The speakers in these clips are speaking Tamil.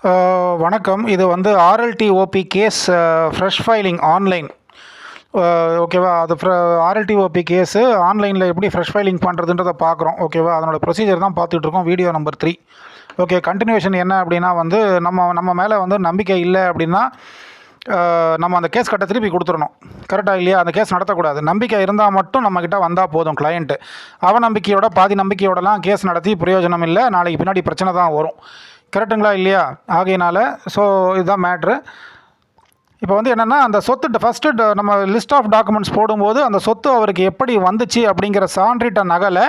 வணக்கம். இது வந்து ஆர்எல்டிஓபி கேஸ் ஃப்ரெஷ் ஃபைலிங் ஆன்லைன். ஓகேவா? அது ஆர்எல்டிஓபி கேஸு ஆன்லைனில் எப்படி ஃப்ரெஷ் ஃபைலிங் பண்ணுறதுன்றதை பார்க்குறோம். ஓகேவா? அதனோட ப்ரொசீஜர் தான் பார்த்துட்ருக்கோம். Video number 3. ஓகே, கண்டினியூஷன் என்ன அப்படின்னா வந்து நம்ம மேலே வந்து நம்பிக்கை இல்லை அப்படின்னா நம்ம அந்த கேஸ் கட்ட திருப்பி கொடுத்துடணும். கரெக்டாக இல்லையா? அந்த கேஸ் நடத்தக்கூடாது. நம்பிக்கை இருந்தால் மட்டும் நம்மக்கிட்ட வந்தால் போதும் கிளையண்ட்டு. அவநம்பிக்கையோட பாதி நம்பிக்கையோடலாம் கேஸ் நடத்தி பிரயோஜனம் இல்லை. நாளைக்கு பின்னாடி பிரச்சனை தான் வரும். கரெக்டுங்களா இல்லையா? ஆகையினால இதுதான் மேட்ரு. இப்போ வந்து என்னென்னா, அந்த சொத்து ஃபஸ்ட்டு நம்ம லிஸ்ட் ஆஃப் டாக்குமெண்ட்ஸ் போடும்போது அந்த சொத்து அவருக்கு எப்படி வந்துச்சு அப்படிங்கிற சான்றிட்ட நகலை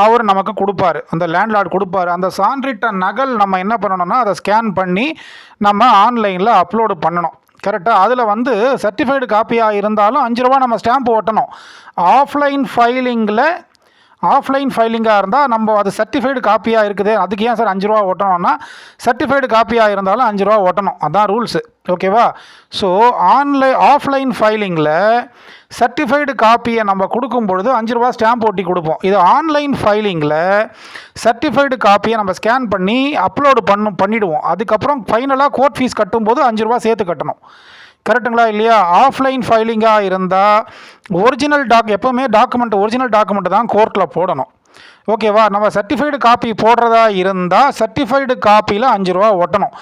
அவர் நமக்கு கொடுப்பார், அந்த லேண்ட்லார்டு கொடுப்பார். அந்த சான்றிட்ட நகல் நம்ம என்ன பண்ணணும்னா அதை ஸ்கேன் பண்ணி நம்ம ஆன்லைனில் அப்லோடு பண்ணணும். கரெக்டாக? அதில் வந்து சர்டிஃபைடு காப்பியாக இருந்தாலும் 5 ரூபா நம்ம ஸ்டாம்ப் ஒட்டணும். ஆஃப்லைன் ஃபைலிங்காக இருந்தால் நம்ம அது சர்டிஃபைடு காப்பியாக இருக்குது, அதுக்கு ஏன் சார் 5 ரூபா ஓட்டணும்னா, சர்டிஃபைடு காப்பியாக இருந்தாலும் 5 ரூபா ஓட்டணும். அதுதான் ரூல்ஸு. ஓகேவா? ஸோ ஆஃப்லைன் ஃபைலிங்கில் சர்டிஃபைடு காப்பியை நம்ம கொடுக்கும் பொழுது 5 ரூபா ஸ்டாம்ப் ஒட்டி கொடுப்போம். இது ஆன்லைன் ஃபைலிங்கில் சர்டிஃபைடு காப்பியை நம்ம ஸ்கேன் பண்ணி அப்லோடு பண்ணிவிடுவோம். அதுக்கப்புறம் ஃபைனலாக கோர்ட் ஃபீஸ் கட்டும்போது 5 ரூபா சேர்த்து கட்டணும். கரெக்டுங்களா இல்லையா? ஆஃப்லைன் ஃபைலிங்காக இருந்தால் எப்போவுமே ஒரிஜினல் டாக்குமெண்ட் தான் கோர்ட்டில் போடணும். ஓகேவா? நம்ம சர்டிஃபைடு காப்பி போடுறதா இருந்தால் சர்டிஃபைடு காப்பியில் 5 ரூபா ஒட்டணும்.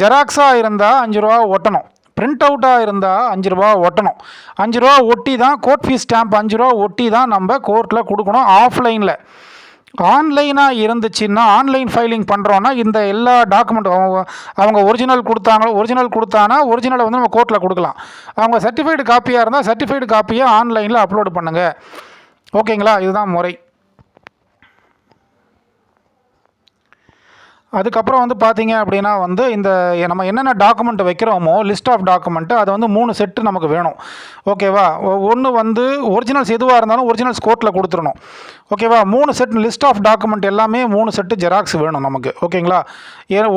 ஜெராக்ஸாக இருந்தால் 5 ரூபா ஒட்டணும். பிரிண்ட் அவுட்டாக இருந்தால் 5 ரூபா ஒட்டணும். 5 ரூபா ஒட்டி தான் கோர்ட் ஃபீஸ் ஸ்டாம்ப் 5 ரூபா ஒட்டி தான் நம்ம கோர்ட்டில் கொடுக்கணும் ஆஃப்லைனில். ஆன்லைனாக இருந்துச்சுன்னா, ஆன்லைன் ஃபைலிங் பண்ணுறோன்னா இந்த எல்லா டாக்குமெண்ட்டும் அவங்க ஒரிஜினல் கொடுத்தானா ஒரிஜினலை வந்து நம்ம கோர்ட்டில் கொடுக்கலாம். அவங்க சர்டிஃபைடு காப்பியாக இருந்தால் சர்டிஃபைடு காப்பியை ஆன்லைனில் அப்லோடு பண்ணுங்கள். ஓகேங்களா? இதுதான் முறை. அதுக்கப்புறம் வந்து பார்த்தீங்க அப்படின்னா வந்து இந்த நம்ம என்னென்ன டாக்குமெண்ட் வைக்கிறோமோ லிஸ்ட் ஆஃப் டாக்குமெண்ட்டு அது வந்து 3 செட்டு நமக்கு வேணும். ஓகேவா? ஒன்று வந்து ஒரிஜினல்ஸ் எதுவாக இருந்தாலும் ஒரிஜினல்ஸ் கோர்ட்டில் கொடுத்துடணும். ஓகேவா? 3 செட் லிஸ்ட் ஆஃப் டாக்குமெண்ட் எல்லாமே 3 செட்டு ஜெராக்ஸ் வேணும் நமக்கு. ஓகேங்களா?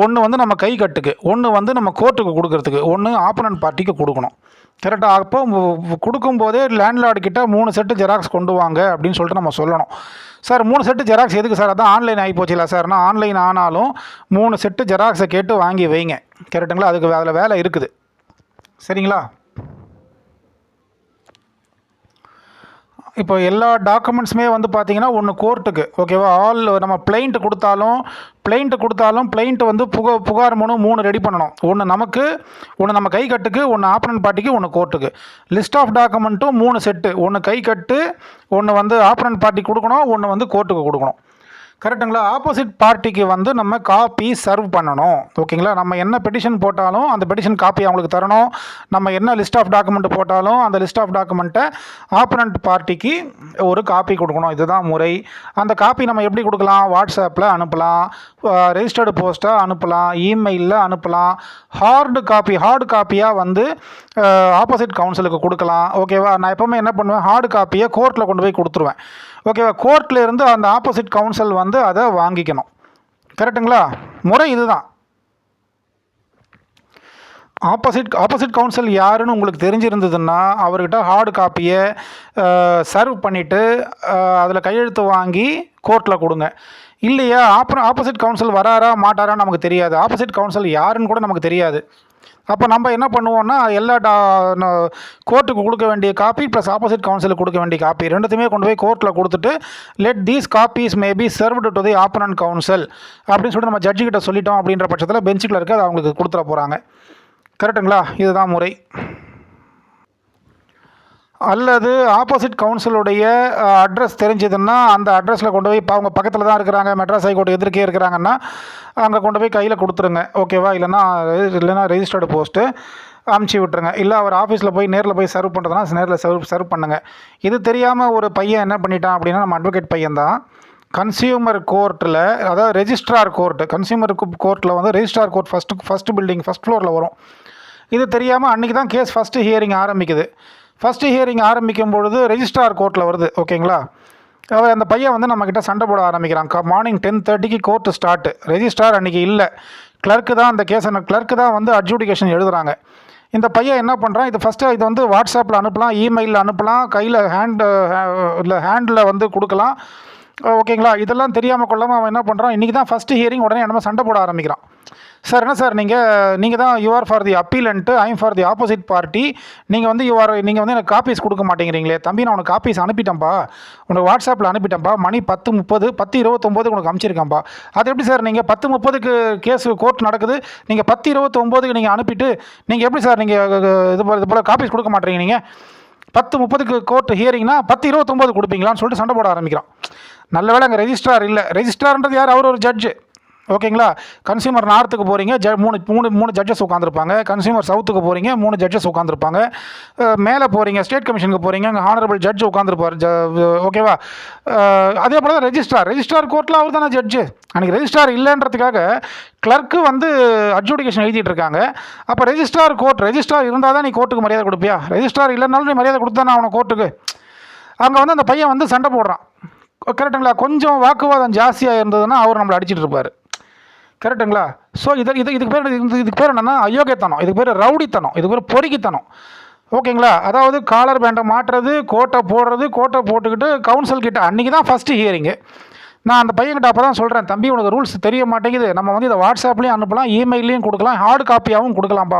ஒன்று வந்து நம்ம கை கட்டுக்கு, ஒன்று வந்து நம்ம கோர்ட்டுக்கு கொடுக்கறதுக்கு, ஒன்று ஆப்பனன்ட் பார்ட்டிக்கு கொடுக்கணும். கரெக்டாக? அப்போ கொடுக்கும்போதே லேண்ட்லார்டு கிட்ட 3 செட்டு ஜெராக்ஸ் கொண்டு வாங்க அப்படின்னு சொல்லிட்டு நம்ம சொல்லணும். சார் 3 செட்டு ஜெராக்ஸ் எதுக்கு சார்? அதான் ஆன்லைன் ஆகி போச்சுல சார்னா, ஆன்லைன் ஆனாலும் 3 செட்டு ஜெராக்ஸை கேட்டு வாங்கி வைங்க. கரெக்டுங்களா? அதில் வேலை இருக்குது. சரிங்களா? இப்போ எல்லா டாக்குமெண்ட்ஸுமே வந்து பார்த்தீங்கன்னா ஒன்று கோர்ட்டுக்கு. ஓகேவா? நம்ம பிளைண்ட்டு கொடுத்தாலும் பிளைண்ட் வந்து புகார் மனு 3 ரெடி பண்ணணும். ஒன்று நமக்கு, ஒன்று நம்ம கை கட்டுக்கு, ஒன்று ஆப்பனன்ட் பார்ட்டிக்கு, ஒன்று கோர்ட்டுக்கு. லிஸ்ட் ஆஃப் டாக்குமெண்ட்டும் 3 செட்டு. ஒன்று கை கட்டு, ஒன்று வந்து ஆப்பனன்ட் பார்ட்டி கொடுக்கணும், ஒன்று வந்து கோர்ட்டுக்கு கொடுக்கணும். கரெக்டுங்களா? ஆப்போசிட் பார்ட்டிக்கு வந்து நம்ம காப்பி சர்வ் பண்ணணும். ஓகேங்களா? நம்ம என்ன பெட்டிஷன் போட்டாலும் அந்த பெட்டிஷன் காப்பி அவங்களுக்கு தரணும். நம்ம என்ன லிஸ்ட் ஆஃப் டாக்குமெண்ட் போட்டாலும் அந்த லிஸ்ட் ஆஃப் டாக்குமெண்ட்டை ஆப்பனண்ட் பார்ட்டிக்கு ஒரு காப்பி கொடுக்கணும். இதுதான் முறை. அந்த காப்பி நம்ம எப்படி கொடுக்கலாம்? வாட்ஸ்அப்பில் அனுப்பலாம், ரெஜிஸ்டர்டு போஸ்ட்டாக அனுப்பலாம், இமெயிலில் அனுப்பலாம். ஹார்டு காப்பியாக வந்து ஆப்போசிட் கவுன்சிலுக்கு கொடுக்கலாம். ஓகேவா? நான் எப்போவுமே என்ன பண்ணுவேன், ஹார்டு காப்பியை கோர்ட்டில் கொண்டு போய் கொடுத்துருவேன். ஓகேவா? கோர்ட்டில் இருந்து அந்த ஆப்போசிட் கவுன்சில் வந்து அதை வாங்கிக்கணும். கரெக்டுங்களா? முறை இதுதான். ஆப்போசிட் கவுன்சில் யாருன்னு உங்களுக்கு தெரிஞ்சிருந்ததுன்னா அவர்கிட்ட ஹார்டு காப்பியை சர்வ் பண்ணிவிட்டு அதில் கையெழுத்து வாங்கி கோர்ட்டில் கொடுங்க. இல்லையா, ஆப்போசிட் கவுன்சில் வராரா மாட்டாரான்னு நமக்கு தெரியாது. ஆப்போசிட் கவுன்சில் யாருன்னு கூட நமக்கு தெரியாது. அப்போ நம்ம என்ன பண்ணுவோம்னா எல்லா கோர்ட்டுக்கு கொடுக்க வேண்டிய காப்பி ப்ளஸ் ஆப்போசிட் கவுன்சிலுக்கு கொடுக்க வேண்டிய காப்பி ரெண்டுத்தையுமே கொண்டு போய் கோர்ட்டில் கொடுத்துட்டு let these copies may be served to the opponent council அப்படின்னு சொல்லிட்டு நம்ம ஜட்ஜிக்கிட்ட சொல்லிட்டோம். அப்படின்ற பட்சத்தில் பெஞ்சுக்கில் இருக்க அது அவங்களுக்கு கொடுத்துட போகிறாங்க. கரெக்டுங்களா? இதுதான் முறை. அல்லது ஆப்போசிட் கவுன்சிலுடைய அட்ரஸ் தெரிஞ்சதுன்னா அந்த அட்ரஸில் கொண்டு போய் அவங்க பக்கத்தில் தான் இருக்கிறாங்க, மெட்ராஸ் ஹைகோர்ட் எதிர்க்கே இருக்கிறாங்கன்னா அங்கே கொண்டு போய் கையில் கொடுத்துருங்க. ஓகேவா? இல்லைன்னா ரெஜிஸ்டர்டு போஸ்ட்டு அமுச்சு விட்டுருங்க. இல்லை அவர் ஆஃபீஸில் போய் நேரில் போய் சர்வ் பண்ணுறதுனா நேரில் சர்வ் பண்ணுங்கள். இது தெரியாமல் ஒரு பையன் என்ன பண்ணிட்டான் அப்படின்னா, நம்ம அட்வொகேட் பையன்தான் கன்சியூமர் கோர்ட்டில், அதாவது ரெஜிஸ்ட்ரார் கோர்ட்டு, கன்சியூமர் கோர்ட்டில் வந்து registrar court first building first ஃப்ளோரில் வரும். இது தெரியாமல் அன்றைக்கி தான் கேஸ் ஃபஸ்ட்டு ஹியரிங் ஆரம்பிக்குது. ஃபஸ்ட்டு ஹியரிங் ஆரம்பிக்கும் பொழுது ரெஜிஸ்ட்ரார் கோர்ட்டில் வருது. ஓகேங்களா? அந்த பையன் வந்து நம்மக்கிட்ட சண்டை போட ஆரம்பிக்கிறான். மார்னிங் 10:30க்கு கோர்ட்டு ஸ்டார்ட்டு. ரெஜிஸ்ட்ரார் அன்றைக்கி இல்லை, கிளர்க்கு தான் அந்த கேஸை கிளர்க்கு தான் வந்து அட்ஜுடிகேஷன் எழுதுகிறாங்க. இந்த பையன் என்ன பண்ணுறான், இது வந்து வாட்ஸ்அப்பில் அனுப்பலாம், இமெயிலில் அனுப்பலாம், கையில் ஹேண்டில் வந்து கொடுக்கலாம். ஓகேங்களா? இதெல்லாம் தெரியாமல் கொள்ளாமல் அவன் என்ன பண்ணுறான், இன்றைக்கி தான் ஃபஸ்ட்டு ஹியரிங், உடனே நம்ம சண்டை போட ஆரம்பிக்கிறான். சார் என்ன சார் நீங்கள் தான் you are for the appellant, I am for the opposite party. நீங்கள் வந்து நீங்கள் வந்து எனக்கு காப்பீஸ் கொடுக்க மாட்டேங்கிறீங்களே. தம்பி, நான் உனக்கு காப்பீஸ் அனுப்பிட்டேன்ப்பா, உனக்கு வாட்ஸ்அப்பில் அனுப்பிட்டேன்ப்பா, மணி 10:30 10:29 உனக்கு அனுப்பிச்சிருக்கேன்ப்பா. அது எப்படி சார் நீங்கள் 10:30க்கு கேஸு கோர்ட் நடக்குது, நீங்கள் 10:29க்கு நீங்கள் அனுப்பிட்டு நீங்கள் எப்படி சார் நீங்கள் இது போல் காப்பீஸ் கொடுக்க மாட்டேறீங்க? நீங்கள் 10:30க்கு கோர்ட் ஹியரிங்னா 10:29 கொடுப்பீங்களான்னு சொல்லிட்டு சண்டை போட ஆரம்பிக்கிறான். நல்ல வேளை அங்கே ரெஜிஸ்ட்ரார் இல்லை. ரெஜிஸ்ட்ரார்ன்றது யார்? அவர் ஒரு ஜட்ஜு. ஓகேங்களா? கன்சியூமர் நார்த்துக்கு போகிறீங்க, மூணு ஜட்ஜஸ் உட்காந்துருப்பாங்க. கன்சியூமர் சவுத்துக்கு போகிறீங்க, 3 ஜட்ஜஸ் உட்காந்துருப்பாங்க. மேலே போகிறீங்க, ஸ்டேட் கமிஷனுக்கு போகிறீங்க, அங்கே ஹானரபிள் ஜட்ஜ் உட்காந்துருப்பார். ஓகேவா? அதே போல் தான் ரெஜிஸ்ட்ரார் கோர்ட்டில் அவர் தானே ஜட்ஜு. அன்றைக்கி ரெஜிஸ்ட்ரார் இல்லைன்றதுக்காக கிளர்க்கு வந்து அட்ஜுடிகேஷன் எழுதிட்டு இருக்காங்க. அப்போ ரெஜிஸ்ட்ரார் இருந்தால் தான் நீ கோர்ட்டுக்கு மரியாதை கொடுப்பியா? ரெஜிஸ்ட்ரார் இல்லைனாலும் நீ மரியாதை கொடுத்தானே அவனை கோர்ட்டுக்கு. அங்கே வந்து அந்த பையன் வந்து சண்டை போடுறான். கரெக்டுங்களா? கொஞ்சம் வாக்குவாதம் ஜாஸ்தியாக இருந்ததுன்னா அவர் நம்மளை அடிச்சிட்டு இருப்பார். கரெக்டுங்களா? ஸோ இதுக்கு பேர் என்னென்னா அயோக்கியத்தனம், இதுக்கு பேர் ரவுடித்தனம், இதுக்கு பேர் பொறுக்கித்தனம். ஓகேங்களா? அதாவது காலர் பேண்டை மாட்டுறது, கோட்டை போட்டுக்கிட்டு கவுன்சில் கிட்ட அன்றைக்கி தான் ஃபஸ்ட்டு ஹியரிங்கு. நான் அந்த பையன்கிட்ட அப்போ தான் சொல்கிறேன், தம்பி உனக்கு ரூல்ஸ் தெரிய மாட்டேங்குது, நம்ம வந்து இதை வாட்ஸ்அப்லேயும் அனுப்பலாம், இமெயிலையும் கொடுக்கலாம், ஹார்டு காப்பியாகவும் கொடுக்கலாம்ப்பா.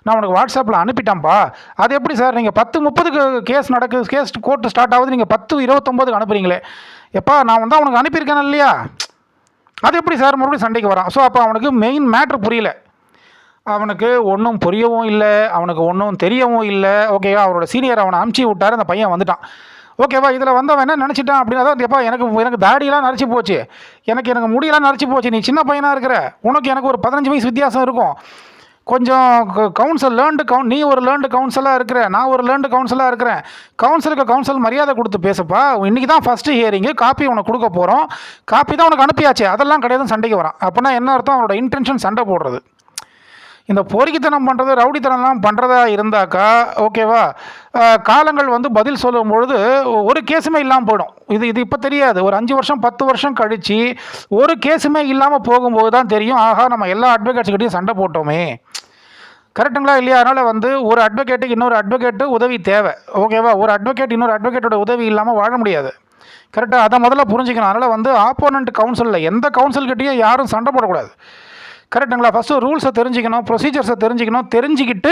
நான் உனக்கு வாட்ஸ்அப்பில் அனுப்பிட்டேன்ப்பா. அது எப்படி சார் நீங்கள் 10:30க்கு கேஸ் கோர்ட்டு ஸ்டார்ட் ஆகுது, நீங்கள் 10:29க்கு அனுப்புகிறீங்களே. எப்பா, நான் வந்து அவனுக்கு அனுப்பியிருக்கேன் இல்லையா? அது எப்படி சார் மறுபடியும் சண்டைக்கு வரான்? ஸோ அப்போ அவனுக்கு மெயின் மேட்ரு புரியல. அவனுக்கு ஒன்றும் புரியவும் இல்லை, அவனுக்கு ஒன்றும் தெரியவும் இல்லை. ஓகேவா? அவரோட சீனியர் அவனை அனுப்பிச்சி விட்டார், அந்த பையன் வந்துட்டான். ஓகேவா? இதில் வந்து அவன் என்ன நினச்சிட்டான் அப்படின்னா, தான் எப்பா எனக்கு தாடியெல்லாம் நரைச்சி போச்சு, எனக்கு முடியெல்லாம் நரைச்சி போச்சு, நீ சின்ன பையனாக இருக்கிற, எனக்கு ஒரு 15 வயசு வித்தியாசம் இருக்கும், கொஞ்சம் நீ ஒரு லேர்ன்டு கவுன்சிலாக இருக்கிற, நான் ஒரு லேர்ன்டு கவுன்சிலாக இருக்கிறேன், கவுன்சில் மரியாதை கொடுத்து பேசுப்பா. இன்றைக்கி தான் ஃபஸ்ட்டு ஹியரிங்கு, காப்பி உனக்கு கொடுக்க போகிறோம், காப்பி தான் உனக்கு அனுப்பியாச்சு, அதெல்லாம் கிடையாது, சண்டைக்கு வரான். அப்படின்னா என்ன அர்த்தம்? அவனோட இன்டென்ஷன் சண்டை போடுறது. இந்த பொறுக்கித்தனம் பண்ணுறது, ரவுடித்தனம்லாம் பண்ணுறதா இருந்தாக்கா, ஓகேவா, காலங்கள் வந்து பதில் சொல்லும் பொழுது ஒரு கேஸுமே இல்லாமல் போயிடும். இது இப்போ தெரியாது, ஒரு 5 வருஷம் 10 வருஷம் கழித்து ஒரு கேஸுமே இல்லாமல் போகும்போது தான் தெரியும், ஆஹா நம்ம எல்லா அட்வொகேட்ஸ்கிட்டையும் சண்டை போட்டோமே. கரெக்டுங்களா இல்லையா? அதனால் வந்து ஒரு அட்வொகேட்டுக்கு இன்னொரு அட்வொகேட்டு உதவி தேவை. ஓகேவா? ஒரு அட்வொகேட் இன்னொரு அட்வொகேட்டோட உதவி இல்லாமல் வாழ முடியாது. கரெக்டாக? அதை முதல்ல புரிஞ்சுக்கணும். அதனால் வந்து ஆப்போனண்ட் கவுன்சிலில் எந்த கவுன்சில்கிட்டையும் யாரும் சண்டை போடக்கூடாது. கரெக்டுங்களா? ஃபஸ்ட்டு ரூல்ஸை தெரிஞ்சுக்கணும், ப்ரொசீஜர்ஸை தெரிஞ்சுக்கிட்டு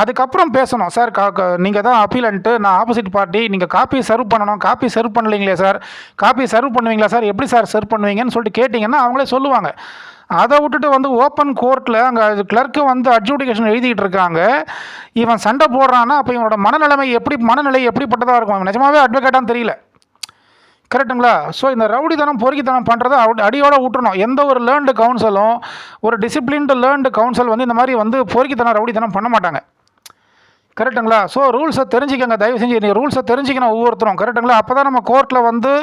அதுக்கப்புறம் பேசணும். சார் நீங்கள் தான் அப்பீலன்ட்டு, நான் ஆப்போசிட் பார்ட்டி, நீங்கள் காப்பி சர்வ் பண்ணணும், காப்பி சர்வ் பண்ணலீங்களே சார், காப்பி சர்வ் பண்ணுவீங்களா சார், எப்படி சார் சர்வ் பண்ணுவீங்கன்னு சொல்லிட்டு கேட்டிங்கன்னா அவங்களே சொல்லுவாங்க. அதை விட்டுட்டு வந்து ஓப்பன் கோர்ட்டில் அங்கே கிளர்க்கு வந்து அட்ஜுடிகேஷன் எழுதிக்கிட்டு இருக்காங்க, இவன் சண்டை போடுறான்னா அப்போ இவனோட மனநிலை எப்படிப்பட்டதாக இருக்கும்? இவன் நிஜமாவே அட்வொகேட்டான்னு தெரியல. கரெக்டுங்களா? ஸோ இந்த ரவுடித்தனம் பொறுக்கித்தனம் பண்ணுறதை அடியோடு விட்டுறணும். எந்த ஒரு லேர்ன்டு கவுன்சிலும், ஒரு டிசிப்ளின்டு லேர்ன்டு கவுன்சில் வந்து இந்த மாதிரி வந்து பொறுக்கித்தனம் ரவுடித்தனம் பண்ண மாட்டாங்க. கரெக்டுங்களா? ஸோ ரூல்ஸை தெரிஞ்சுக்கங்க, தயவு செஞ்சு நீங்கள் ரூல்ஸை தெரிஞ்சுக்கணும் ஒவ்வொருத்தரும். கரெக்டுங்களா? அப்போ தான் நம்ம கோர்ட்டில் வந்து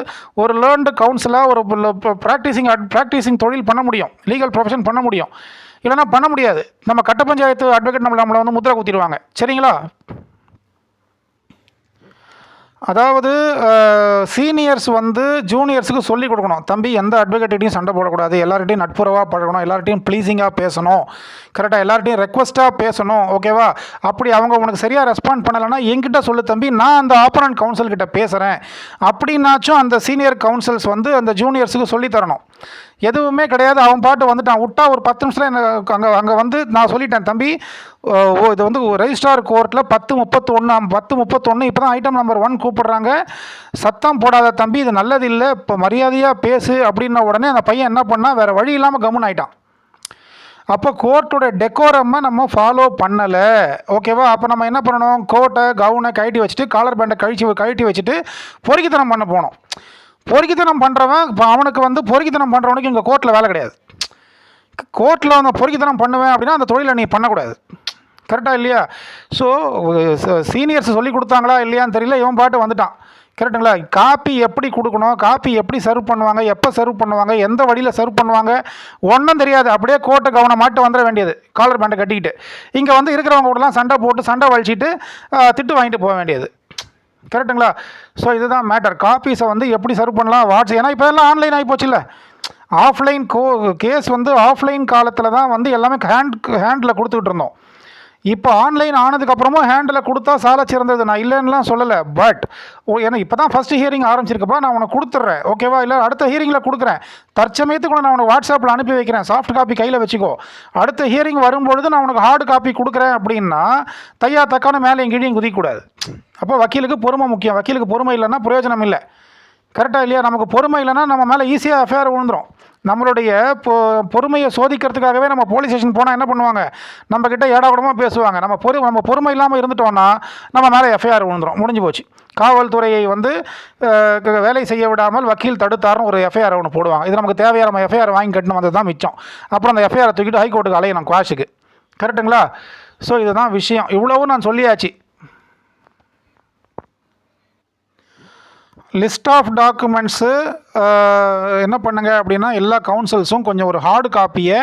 ஒரு லேர்ன்டு கவுன்சிலாக ஒரு ப்ராக்டிசிங் தொழில் பண்ண முடியும், லீகல் ப்ரொஃபஷன் பண்ண முடியும். இல்லைனா பண்ண முடியாது. நம்ம கட்ட பஞ்சாயத்து அட்வொகேட் நம்மளை வந்து முத்திரை குத்திடுவாங்க. சரிங்களா? அதாவது சீனியர்ஸ் வந்து ஜூனியர்ஸுக்கு சொல்லிக் கொடுக்கணும், தம்பி எந்த அட்வொகேட்டையும் சண்டை போடக்கூடாது, எல்லார்கிட்டையும் நட்புறவாக பழகணும், எல்லார்கிட்டையும் ப்ளீஸிங்காக பேசணும், கரெக்டாக எல்லார்கிட்டையும் ரெக்வஸ்ட்டாக பேசணும். ஓகேவா? அப்படி அவங்க உனக்கு சரியாக ரெஸ்பாண்ட் பண்ணலைன்னா என்கிட்ட சொல்லு தம்பி, நான் அந்த ஆப்போனன்ட் கவுன்சில்கிட்ட பேசுகிறேன் அப்படின்னாச்சும் அந்த சீனியர் கவுன்சில்ஸ் வந்து அந்த ஜூனியர்ஸுக்கு சொல்லித்தரணும். எதுவுமே கிடையாது, அவன் பாட்டு வந்துட்டான், விட்டா ஒரு 10 நிமிஷத்தில் அங்கே வந்து நான் சொல்லிட்டேன், தம்பி இது வந்து ரெஜிஸ்ட்ரார் கோர்ட்டில் 10:31 இப்போ தான் ஐட்டம் நம்பர் 1 கூப்பிடுறாங்க, சத்தம் போடாத தம்பி, இது நல்லது இல்லை, இப்போ மரியாதையாக பேசு அப்படின்ன உடனே அந்த பையன் என்ன பண்ணால் வேறு வழி இல்லாமல் கம்முன்னு ஆகிட்டான். அப்போ கோர்ட்டோட டெக்கோரம்மை நம்ம ஃபாலோ பண்ணலை. ஓகேவா? அப்போ நம்ம என்ன பண்ணணும்? கோட்டை கவுனை கழட்டி வச்சுட்டு, காலர் பேண்டை கழட்டி வச்சுட்டு பொறுக்கித்தனம் பண்ண போனோம். பொறுக்கித்தனம் பண்ணுறவன் இப்போ அவனுக்கு வந்து பொறுக்கித்தனம் பண்ணுறவனுக்கு இங்கே கோர்ட்டில் வேலை கிடையாது. கோர்ட்டில் அந்த பொறுக்கித்தனம் பண்ணுவேன் அப்படின்னா அந்த தொழிலை நீ பண்ணக்கூடாது. கரெக்டாக இல்லையா? ஸோ சீனியர்ஸ் சொல்லி கொடுத்தாங்களா இல்லையான்னு தெரியல, இவன் பாட்டு வந்துட்டான். கரெக்டுங்களா? காப்பி எப்படி கொடுக்கணும், காப்பி எப்படி சர்வ் பண்ணுவாங்க, எப்போ சர்வ் பண்ணுவாங்க, எந்த வழியில் சர்வ் பண்ணுவாங்க, ஒன்றும் தெரியாது. அப்படியே கோர்ட்டை கவனம் மாட்டு வந்துட வேண்டியது, காலர் பேண்டை கட்டிக்கிட்டு. இங்கே வந்து இருக்கிறவங்க கூடலாம் சண்டை வலிச்சிட்டு திட்டு வாங்கிட்டு போக வேண்டியது. கரெக்டுங்களா? ஸோ இதுதான் மேட்டர். காப்பீஸை வந்து எப்படி சர்வ் பண்ணலாம், ஏன்னா இப்போ எல்லாம் ஆன்லைன் ஆகி போச்சு இல்லை. ஆஃப்லைன் கேஸ் வந்து ஆஃப்லைன் காலத்தில் தான் வந்து எல்லாமே ஹேண்டில் கொடுத்துக்கிட்டு இருந்தோம். இப்போ ஆன்லைன் ஆனதுக்கப்புறமும் ஹேண்டில் கொடுத்தா சால சிறந்தது, நான் இல்லைன்னுலாம் சொல்லலை. பட் ஏன்னா இப்போ தான் ஃபஸ்ட்டு ஹியரிங் ஆரம்பிச்சிருக்கப்பா, நான் உனக்கு கொடுத்துட்றேன் ஓகேவா, இல்லை அடுத்த ஹியரிங்கில் கொடுக்குறேன், தற்சமயத்துக்கு கூட நான் உனக்கு வாட்ஸ்அப்பில் அனுப்பி வைக்கிறேன், சாஃப்ட் காப்பி கையில் வச்சுக்கோ, அடுத்த ஹியரிங் வரும்பொழுது நான் உனக்கு ஹார்டு காப்பி கொடுக்குறேன் அப்படின்னா தையா தக்கான மேலே எங்கேயும் குதிக்கக்கூடாது. அப்போ வக்கீலுக்கு பொறுமை முக்கியம். வக்கீலுக்கு பொறுமை இல்லைன்னா பிரயோஜனம் இல்லை. கரெக்டாக இல்லையா? நமக்கு பொறுமை இல்லைன்னா நம்ம மேலே ஈஸியாக எஃப்ஐஆர் விழுந்துடும். நம்மளுடைய பொறுமையை சோதிக்கிறதுக்காகவே நம்ம போலீஸ் ஸ்டேஷன் போனால் என்ன பண்ணுவாங்க, நம்மக்கிட்ட ஏடாகூடமாக பேசுவாங்க. நம்ம பொறுமை இல்லாமல் இருந்துட்டோம்னா நம்ம மேலே எஃப்ஐஆர் விழுந்துடும், முடிஞ்சு போச்சு. காவல்துறையை வந்து வேலை செய்ய விடாமல் வக்கீல் தடுத்தாருன்னு ஒரு எஃப்ஐஆர் ஒன்று போடுவாங்க. இது நமக்கு தேவையான நம்ம எஃப்ஐஆர் வாங்கி கட்டணும், வந்தது தான் மிச்சம். அப்புறம் அந்த எஃப்ஐஆரை தூக்கிட்டு ஹைகோர்ட்டுக்கு அலையணும் குவாஷுக்கு. கரெக்டுங்களா? ஸோ இதுதான் விஷயம். இவ்வளவும் நான் சொல்லியாச்சு. லிஸ்ட் ஆஃப் டாக்குமெண்ட்ஸு என்ன பண்ணுங்க அப்படின்னா, எல்லா கவுன்சில்ஸும் கொஞ்சம் ஒரு ஹார்டு காப்பியை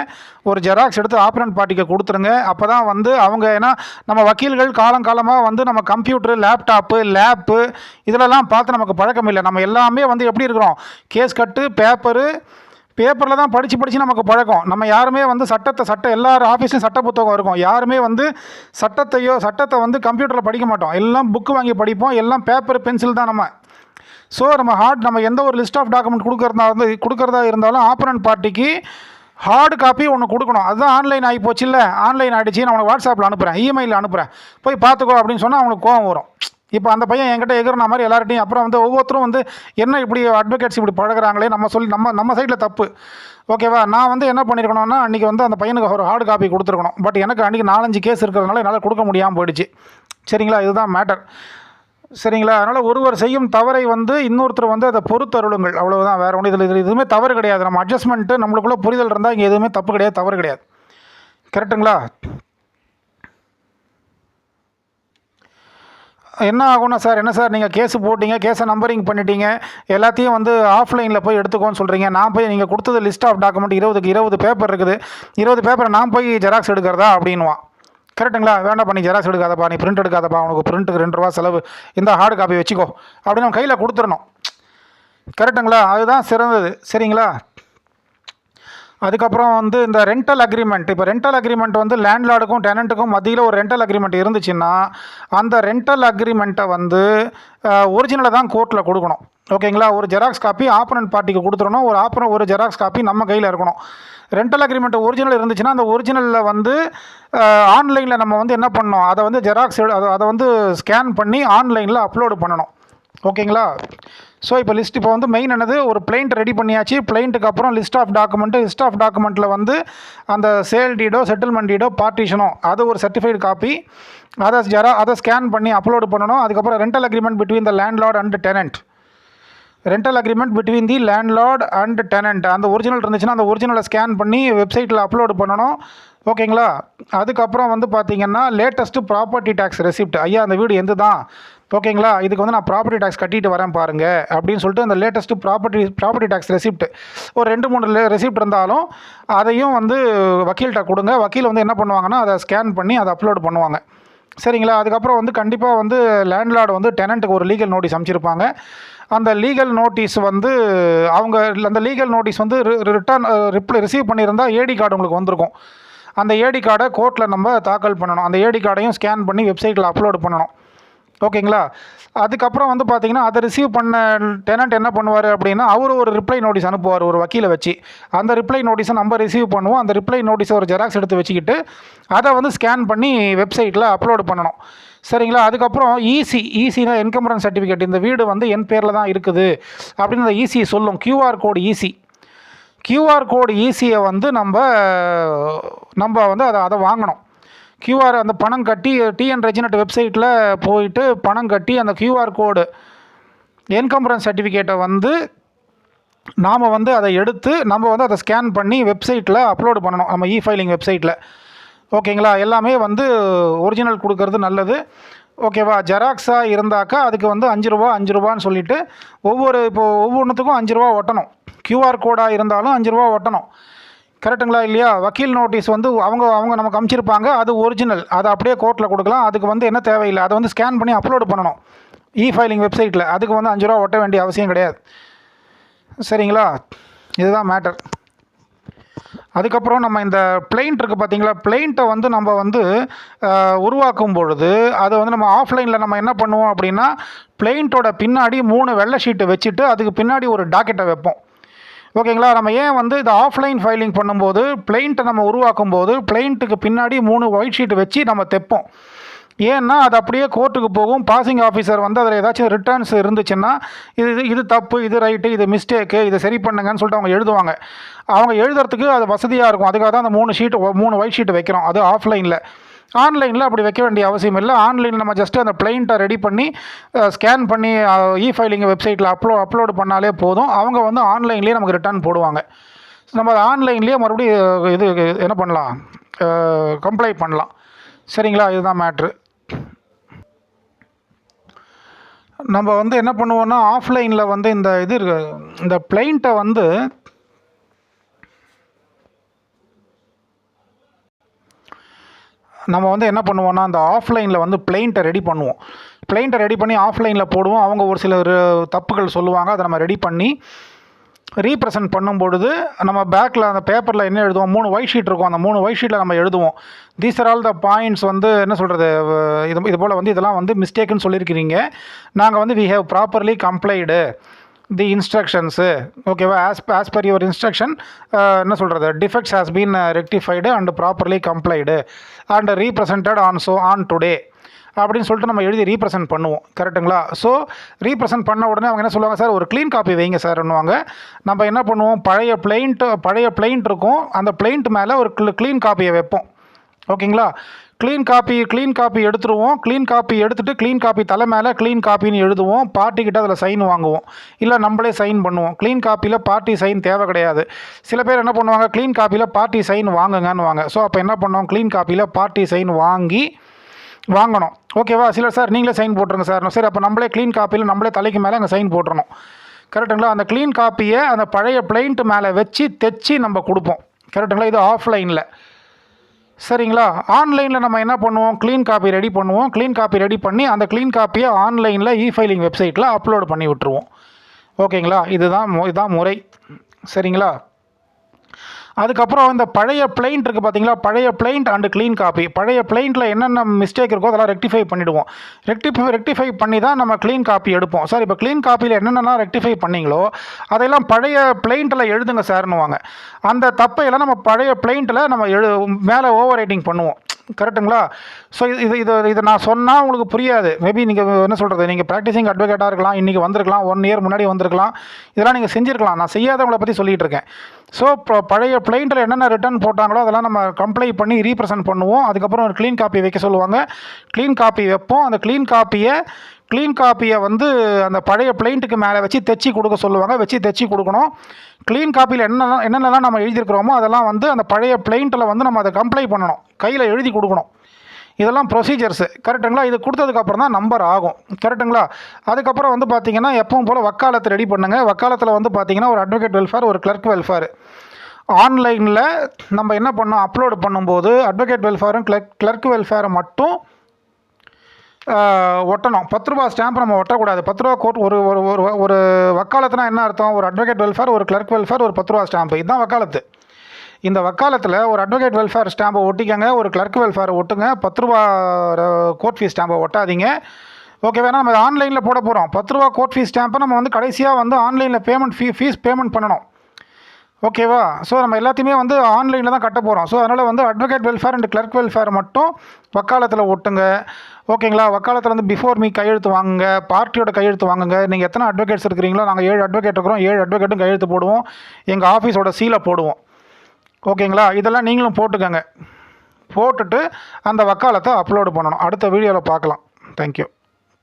ஒரு ஜெராக்ஸ் எடுத்து ஆப்பரண்ட் பார்ட்டிக்கு கொடுத்துருங்க. அப்போ தான் வந்து அவங்க, ஏன்னா நம்ம வக்கீல்கள் காலங்காலமாக வந்து நம்ம கம்ப்யூட்டரு, லேப்டாப்பு, லேப்பு இதிலெல்லாம் பார்த்து நமக்கு பழக்கம் இல்லை. நம்ம எல்லாமே வந்து எப்படி இருக்கிறோம், கேஸ் கட்டு, பேப்பரில் தான் படித்து நமக்கு பழக்கம். நம்ம யாருமே வந்து சட்டம் எல்லார் ஆஃபீஸ்லையும் சட்ட புத்தகம் இருக்கும். யாருமே வந்து சட்டத்தை வந்து கம்ப்யூட்டரில் படிக்க மாட்டோம். எல்லாம் புக்கு வாங்கி படிப்போம். எல்லாம் பேப்பர், பென்சில் தான் நம்ம. ஸோ நம்ம எந்த ஒரு லிஸ்ட் ஆஃப் டாக்குமெண்ட் கொடுக்குறதா இருந்தாலும் ஆப்பரண்ட் பார்ட்டிக்கு ஹார்டு காப்பி ஒன்று கொடுக்கணும். அதுதான் ஆன்லைன் ஆகி போச்சு இல்லை, ஆன்லைன் ஆகிடுச்சு, நான் உனக்கு வாட்ஸ்அப்பில் அனுப்புகிறேன், இமெயிலில் அனுப்புகிறேன், போய் பார்த்துக்கோ அப்படின்னு சொன்னால் அவங்களுக்கு கோவம் வரும். இப்போ அந்த பையன் என்கிட்ட எகிறன மாதிரி எல்லார்ட்டையும் அப்புறம் வந்து ஒவ்வொருத்தரும் வந்து என்ன இப்படி அட்வொகேட்ஸ் இப்படி பழகிறாங்களே, நம்ம சைடில் தப்பு ஓகேவா. நான் வந்து என்ன பண்ணியிருக்கணும்னா, அன்றைக்கி வந்து அந்த பையனுக்கு ஒரு ஹார்டு காப்பி கொடுத்துருக்கணும். பட் எனக்கு அன்றைக்கி 4-5 கேஸ் இருக்கிறதுனால என்னால் கொடுக்க முடியாமல் போயிடுச்சு. சரிங்களா? இதுதான் மேட்டர். சரிங்களா? அதனால் ஒருவர் செய்யும் தவறை வந்து இன்னொருத்தர் வந்து அதை பொறுத்தருளுங்கள், அவ்வளோதான். வேறு ஒன்று இதில் எதுவுமே தவறு கிடையாது. நம்ம அட்ஜஸ்ட்மெண்ட்டு நம்மளுக்குள்ளே புரிதல் இருந்தால் இங்கே எதுவுமே தப்பு கிடையாது, தவறு கிடையாது. கரெக்டுங்களா? என்ன ஆகும்னா, சார் என்ன சார் நீங்கள் கேஸு போட்டிங்க, கேஸை நம்பரிங் பண்ணிட்டீங்க, எல்லாத்தையும் வந்து ஆஃப்லைனில் போய் எடுத்துக்கோன்னு சொல்கிறீங்க, நான் போய் நீங்கள் கொடுத்தது லிஸ்ட் ஆஃப் டாக்குமெண்ட் 20 பேப்பர் இருக்குது, 20 பேப்பரை நான் போய் ஜெராக்ஸ் எடுக்கிறதா அப்படின்வான். கரெக்டுங்களா? வேண்டாம், பண்ணி ஜெராக்ஸ் எடுக்காதப்பா, நீ பிரிண்ட் எடுக்காதப்பா, உனக்கு பிரிண்ட்டுக்கு 2 ரூபா செலவு, இந்த ஹார்டு காப்பி வச்சுக்கோ அப்படின்னு நம்ம கையில் கொடுத்துடணும். கரெக்டுங்களா? அதுதான் சிறந்தது. சரிங்களா? அதுக்கப்புறம் வந்து இந்த ரெண்டல் அக்ரிமெண்ட், இப்போ ரெண்டல் அக்ரிமெண்ட் வந்து லேண்ட்லார்டுக்கும் டெனண்ட்டுக்கும் மத்தியில் ஒரு ரெண்டல் அக்ரிமெண்ட் இருந்துச்சுன்னா அந்த ரெண்டல் அக்ரிமெண்ட்டை வந்து ஒரிஜினலை தான் கோர்ட்டில் கொடுக்கணும். ஓகேங்களா? ஒரு ஜெராக்ஸ் காப்பி ஆப்பரண்ட் பார்ட்டிக்கு கொடுத்துடணும், ஒரு ஜெராக்ஸ் காப்பி நம்ம கையில் இருக்கணும். ரெண்டல் அக்ரிமெண்ட் ஒரிஜினல் இருந்துச்சுன்னா அந்த ஒரிஜினலில் வந்து ஆன்லைனில் நம்ம வந்து என்ன பண்ணணும், அதை வந்து அதை வந்து ஸ்கேன் பண்ணி ஆன்லைனில் அப்லோடு பண்ணணும். ஓகேங்களா? ஸோ இப்போ வந்து மெயின் என்னது, ஒரு பிளைண்ட் ரெடி பண்ணியாச்சு. பிளைண்ட்டுக்கு அப்புறம் லிஸ்ட் ஆஃப் டாக்குமெண்ட்டில் வந்து அந்த சேல் டீடோ, செட்டில்மெண்ட் டீடோ, பார்ட்டிஷனோ அது ஒரு சர்டிஃபைடு காப்பி, அதை ஸ்கேன் பண்ணி அப்லோடு பண்ணணும். அதுக்கப்புறம் rental agreement between the landlord and tenant, அந்த ஒரிஜினல் இருந்துச்சுன்னா அந்த ஒரிஜினலை ஸ்கேன் பண்ணி வெப்சைட்டில் அப்லோடு பண்ணணும். ஓகேங்களா? அதுக்கப்புறம் வந்து பார்த்திங்கன்னா லேட்டஸ்ட்டு ப்ராப்பர்ட்டி டேக்ஸ் ரெசிப்ட், ஐயா அந்த வீடு எந்த தான், ஓகேங்களா, இதுக்கு வந்து நான் ப்ராப்பர்ட்டி டேக்ஸ் கட்டிட்டு வரேன் பாருங்கள் அப்படின்னு சொல்லிட்டு அந்த லேட்டஸ்ட்டு ப்ராப்பர்ட்டி டேக்ஸ் ரெசிப்ட் ஒரு 2-3 ரெசிப்ட் இருந்தாலும் அதையும் வந்து வக்கீல்கிட்ட கொடுங்க. வக்கீல் வந்து என்ன பண்ணுவாங்கன்னா அதை ஸ்கேன் பண்ணி அதை அப்லோடு பண்ணுவாங்க. சரிங்களா? அதுக்கப்புறம் வந்து கண்டிப்பாக வந்து லேண்ட்லார்டு வந்து டெனண்ட்டுக்கு ஒரு லீகல் நோட்டீஸ் அமைச்சிருப்பாங்க. அந்த லீகல் நோட்டீஸ் வந்து அந்த லீகல் நோட்டீஸ் வந்து ரிசீவ் பண்ணியிருந்தால் ஏடி கார்டு உங்களுக்கு வந்திருக்கும். அந்த ஏடி கார்டை கோர்ட்டில் நம்ம தாக்கல் பண்ணணும். அந்த ஏடி கார்டையும் ஸ்கேன் பண்ணி வெப்சைட்டில் அப்லோடு பண்ணணும். ஓகேங்களா? அதுக்கப்புறம் வந்து பார்த்திங்கன்னா அதை ரிசீவ் பண்ண டெனண்ட் என்ன பண்ணுவார் அப்படின்னா, அவர் ஒரு ரிப்ளை நோட்டீஸ் அனுப்புவார் ஒரு வக்கீலை வச்சு. அந்த ரிப்ளை நோட்டீஸை நம்ம ரிசீவ் பண்ணுவோம். அந்த ரிப்ளை நோட்டீஸை ஒரு ஜெராக்ஸ் எடுத்து வச்சுக்கிட்டு அதை வந்து ஸ்கேன் பண்ணி வெப்சைட்டில் அப்லோடு பண்ணணும். சரிங்களா? அதுக்கப்புறம் ஈசினா என்கம்பரன்ஸ் சர்டிஃபிகேட், இந்த வீடு வந்து என் பேரில் தான் இருக்குது அப்படின்னு அந்த ஈசி சொல்லும். கியூஆர் கோடு ஈசியை வந்து நம்ம வந்து அதை வாங்கணும். கியூஆர் அந்த பணம் கட்டி டிஎன் ரெஜினட் வெப்சைட்டில் போயிட்டு பணம் கட்டி அந்த கியூஆர் கோடு என்கம்பரன்ஸ் சர்டிஃபிகேட்டை வந்து நாம் வந்து அதை எடுத்து நம்ம வந்து அதை ஸ்கேன் பண்ணி வெப்சைட்டில் அப்லோடு பண்ணணும், நம்ம ஃபைலிங் வெப்சைட்டில். ஓகேங்களா? எல்லாமே வந்து ஒரிஜினல் கொடுக்கறது நல்லது. ஓகேவா? ஜெராக்ஸாக இருந்தாக்கா அதுக்கு வந்து 5 ரூபான்னு சொல்லிவிட்டு ஒவ்வொன்றுத்துக்கும் 5 ரூபா ஒட்டணும். கியூஆர் கோடாக இருந்தாலும் 5 ரூபா ஒட்டணும். கரெக்டுங்களா இல்லையா? வக்கீல் நோட்டீஸ் வந்து அவங்க நமக்கு அமைச்சிருப்பாங்க, அது ஒரிஜினல், அதை அப்படியே கோர்ட்டில் கொடுக்கலாம். அதுக்கு வந்து என்ன தேவையில்லை, அதை வந்து ஸ்கேன் பண்ணி அப்லோடு பண்ணணும் ஃபைலிங் வெப்சைட்டில். அதுக்கு வந்து 5 ரூபா ஒட்ட வேண்டிய அவசியம் கிடையாது. சரிங்களா? இதுதான் மேட்டர். அதுக்கப்புறம் நம்ம இந்த பிளெயிண்ட் இருக்குது பார்த்தீங்களா, பிளெயிண்ட்டை வந்து நம்ம வந்து உருவாக்கும் பொழுது அதை வந்து நம்ம ஆஃப்லைனில் நம்ம என்ன பண்ணுவோம் அப்படின்னா, பிளெயிண்ட்டோட பின்னாடி 3 வெள்ளை ஷீட்டை வச்சுட்டு அதுக்கு பின்னாடி ஒரு டாக்கெட்டை வைப்போம். ஓகேங்களா. நம்ம ஏன் வந்து இது ஆஃப்லைன் ஃபைலிங் பண்ணும்போது பிளெயிண்ட்டை நம்ம உருவாக்கும் போது பிளெயிண்ட்டுக்கு பின்னாடி 3 ஒயிட் ஷீட் வச்சு நம்ம தைப்போம். ஏன்னா அது அப்படியே கோர்ட்டுக்கு போகும். பாசிங் ஆஃபீஸர் வந்து அதில் ஏதாச்சும் ரிட்டர்ன்ஸ் இருந்துச்சுன்னா இது தப்பு, இது ரைட்டு, இது மிஸ்டேக்கு, இதை சரி பண்ணுங்கன்னு சொல்லிட்டு அவங்க எழுதுவாங்க. அவங்க எழுதுறதுக்கு அது வசதியாக இருக்கும். அதுக்காக தான் அந்த 3 ஒயிட் ஷீட் வைக்கிறோம். அது ஆஃப்லைனில். ஆன்லைனில் அப்படி வைக்க வேண்டிய அவசியம் இல்லை. ஆன்லைனில் நம்ம ஜஸ்ட்டு அந்த பிளெயிண்ட்டை ரெடி பண்ணி ஸ்கேன் பண்ணி ஃபைலிங் வெப்சைட்டில் அப்லோடு பண்ணாலே போதும். அவங்க வந்து ஆன்லைன்லேயே நமக்கு ரிட்டர்ன் போடுவாங்க. நம்ம அதை ஆன்லைன்லேயே மறுபடியும் இது என்ன பண்ணலாம், கம்ப்ளை பண்ணலாம். சரிங்களா, இதுதான் மேட்ரு. நம்ம வந்து என்ன பண்ணுவோன்னா, ஆஃப்லைனில் வந்து இந்த பிளெயிண்ட்டை வந்து நம்ம வந்து என்ன பண்ணுவோன்னா, அந்த ஆஃப்லைனில் வந்து பிளெயிண்ட்டை ரெடி பண்ணுவோம். பிளெயிண்ட்டை ரெடி பண்ணி ஆஃப்லைனில் போடுவோம். அவங்க ஒரு சில தப்புகள் சொல்லுவாங்க. அதை நம்ம ரெடி பண்ணி ரீப்ரசன்ட் பண்ணும்பொழுது நம்ம பேக்கில் அந்த பேப்பரில் என்ன எழுதுவோம், 3 ஒயிட் ஷீட் இருக்கும். அந்த 3 ஒயிட் ஷீட்டில் நம்ம எழுதுவோம், these are all the points வந்து என்ன சொல்கிறது, இது போல் வந்து இதெல்லாம் வந்து மிஸ்டேக்குன்னு சொல்லியிருக்கிறீங்க. நாங்கள் வந்து we have properly complied the instructions, ஓகேவா, ஆஸ் பர் யுவர் இன்ஸ்ட்ரக்ஷன் என்ன சொல்கிறது, defects has been rectified and properly complied and represented on today அப்படின்னு சொல்லிட்டு நம்ம எழுதி ரீப்ரசன்ட் பண்ணுவோம். கரெக்டுங்களா. ஸோ ரீப்ரசன்ட் பண்ண உடனே அவங்க என்ன சொல்லுவாங்க, சார் ஒரு க்ளீன் காப்பி வைங்க சார்ன்னுவாங்க. நம்ம என்ன பண்ணுவோம், பழைய பிளெயிண்ட் இருக்கும். அந்த பிளெயிண்ட் மேலே ஒரு க்ளீன் காப்பியை வைப்போம். ஓகேங்களா. க்ளீன் காப்பி எடுத்துருவோம். க்ளீன் காப்பி எடுத்துகிட்டு க்ளீன் காப்பி தலை மேலே க்ளீன் காப்பின்னு எழுதுவோம். பார்ட்டிக்கிட்ட அதில் சைன் வாங்குவோம், இல்லை நம்மளே சைன் பண்ணுவோம். க்ளீன் காப்பியில் பார்ட்டி சைன் தேவை கிடையாது. சில பேர் என்ன பண்ணுவாங்க, க்ளீன் காப்பியில் பார்ட்டி சைன் வாங்குங்கன்னு வாங்க. ஸோ அப்போ என்ன பண்ணுவோம், க்ளீன் காப்பியில் பார்ட்டி சைன் வாங்கணும். ஓகேவா. சிலர் சார் நீங்களே சைன் போட்டுருங்க சார். சரி, அப்போ நம்மளே க்ளீன் காப்பியில் நம்மளே தலைக்கு மேலே அங்கே சைன் போட்டுறணும். கரெக்டுங்களா. அந்த க்ளீன் காப்பியை அந்த பழைய பிளெயிண்ட் மேலே வச்சு தைச்சி நம்ம கொடுப்போம். கரெக்டுங்களா. இது ஆஃப்லைனில். சரிங்களா. ஆன்லைனில் நம்ம என்ன பண்ணுவோம், க்ளீன் காப்பி ரெடி பண்ணுவோம். க்ளீன் காப்பி ரெடி பண்ணி அந்த க்ளீன் காப்பியை ஆன்லைனில் ஃபைலிங் வெப்சைட்டில் அப்லோடு பண்ணி விட்டுருவோம். ஓகேங்களா. இதுதான் முறை. சரிங்களா. அதுக்கப்புறம் இந்த பழைய பிளெயிண்ட் இருக்குது பார்த்தீங்களா, பழைய பிளெயிண்ட் அண்டு க்ளீன் காப்பி. பழைய பிளெயிண்ட்டில் என்னென்ன மிஸ்டேக் இருக்கோ அதெல்லாம் ரெக்டிஃபை பண்ணிவிடுவோம். ரெக்டிஃபை பண்ணி தான் நம்ம க்ளீன் காப்பி எடுப்போம். சார் இப்போ க்ளீன் காப்பியில் என்னென்னலாம் ரெக்டிஃபை பண்ணிங்களோ அதையெல்லாம் பழைய பிளெயிண்ட்டில் எழுதுங்க சார்னுவாங்க. அந்த தப்பையெல்லாம் நம்ம பழைய பிளெயிண்ட்டில் நம்ம மேலே ஓவர் ரைட்டிங் பண்ணுவோம். கரெக்டுங்களா. ஸோ இதை நான் சொன்னால் உங்களுக்கு புரியாது. மேபி நீங்கள் என்ன சொல்கிறது, நீங்கள் ப்ராக்டிசிங் அட்வொகேட்டாக இருக்கலாம், இன்றைக்கி வந்திருக்கலாம், 1 இயர் முன்னாடி வந்திருக்கலாம், இதெல்லாம் நீங்கள் செஞ்சுருக்கலாம். நான் செய்யாதவங்களை பற்றி சொல்லிகிட்டு இருக்கேன். ஸோ இப்போ பழைய பிளெயிண்ட்டில் என்னென்ன ரிட்டர்ன் போட்டாங்களோ அதெல்லாம் நம்ம கம்ப்ளை பண்ணி ரீப்ரசன்ட் பண்ணுவோம். அதுக்கப்புறம் ஒரு க்ளீன் காப்பி வைக்க சொல்லுவாங்க. க்ளீன் காப்பி வைப்போம். அந்த க்ளீன் காப்பியை வந்து அந்த பழைய பிளெயிண்ட்டுக்கு மேலே வச்சு தைச்சி கொடுக்க சொல்லுவாங்க. வச்சு தைச்சி கொடுக்கணும். க்ளீன் காப்பியில் என்னென்னலாம் நம்ம எழுதியிருக்கிறோமோ அதெல்லாம் வந்து அந்த பழைய பிளெயிண்ட்டில் வந்து நம்ம அதை கம்ப்ளை பண்ணணும், கையில் எழுதி கொடுக்கணும். இதெல்லாம் ப்ரொசீஜர்ஸு. கரெக்டுங்களா. இது கொடுத்ததுக்கப்புறம் தான் நம்பர் ஆகும். கரெக்டுங்களா. அதுக்கப்புறம் வந்து பார்த்திங்கன்னா எப்பவும் போல் வக்காலத்து ரெடி பண்ணுங்கள். வக்காலத்தில் வந்து பார்த்திங்கன்னா ஒரு அட்வொகேட் வெல்ஃபேர், ஒரு கிளர்க் வெல்ஃபேர். ஆன்லைனில் நம்ம என்ன பண்ணோம், அப்லோடு பண்ணும்போது அட்வொகேட் வெல்ஃபேரும் கிளர்க் வெல்ஃபேரை மட்டும் ஒட்டணும். 10 ரூபா ஸ்டாம்ப் நம்ம ஒட்டக்கூடாது. 10 ரூபா கோட் ஒரு வக்காலத்துனா என்ன அர்த்தம், ஒரு அட்வொகேட் வெல்ஃபேர், ஒரு கிளர்க் வெல்ஃபேர், ஒரு 10 ரூபா ஸ்டாம்ப்பு. இதுதான் வக்காலத்து. இந்த வக்காலத்தில் ஒரு அட்வொகேட் வெல்ஃபேர் ஸ்டாம்பை ஒட்டிக்கங்க, ஒரு கிளர்க் வெல்ஃபேரை ஒட்டுங்க. 10 ரூபா கோர்ட் ஃபீஸ் ஸ்டாம்பை ஒட்டாதீங்க. ஓகே. வேணால் நம்ம ஆன்லைனில் போட போகிறோம். 10 ரூபா கோர்ட் ஃபீஸ் ஸ்டாம்பை நம்ம வந்து கடைசியாக வந்து ஆன்லைனில் ஃபீஸ் பேமெண்ட் பண்ணணும். ஓகேவா. ஸோ நம்ம எல்லாத்தையுமே வந்து ஆன்லைனில் தான் கட்ட போகிறோம். ஸோ அதனால் வந்து advocate welfare and clerk welfare மட்டும் வக்காலத்தில் ஒட்டுங்க. ஓகேங்களா. வக்காலத்தில் வந்து பிஃபோர் மீ கையெழுத்து வாங்குங்க, பார்ட்டியோட கையெழுத்து வாங்குங்க. நீங்கள் எத்தனை அட்வொகேட்ஸ் இருக்கிறீங்களோ, நாங்கள் 7 அட்வொகேட் இருக்கிறோம், 7 அட்வொகேட்டும் கையெழுத்து போடுவோம். எங்கள் ஆஃபீஸோட சீலை போடுவோம். ஓகேங்களா. இதெல்லாம் நீங்களும் போட்டுக்கங்க. போட்டுட்டு அந்த வக்காலத்தை அப்லோடு பண்ணணும். அடுத்த வீடியோவில் பார்க்கலாம். தேங்க்யூ.